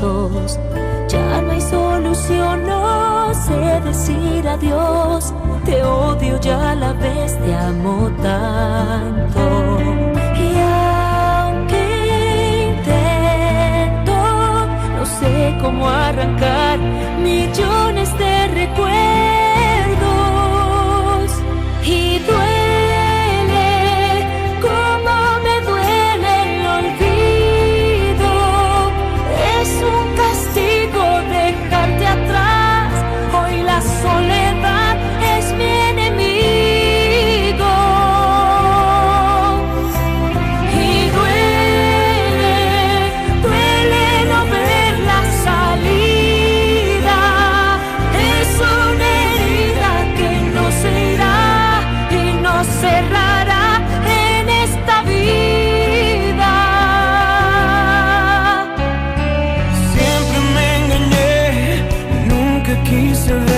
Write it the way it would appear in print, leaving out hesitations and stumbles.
brazos. Ya no hay solución, no sé decir adiós. Te odio y a la vez te amo tanto. Y aunque intento, no sé cómo arrancar millones de recuerdos. Y duele como me duele el olvido. Es un castigo dejarte atrás. Hoy la soledad es mi enemigo. Y duele no ver la salida. Es una herida que no se irá y no cerrará en esta vida. Siempre me engañé, nunca quise ver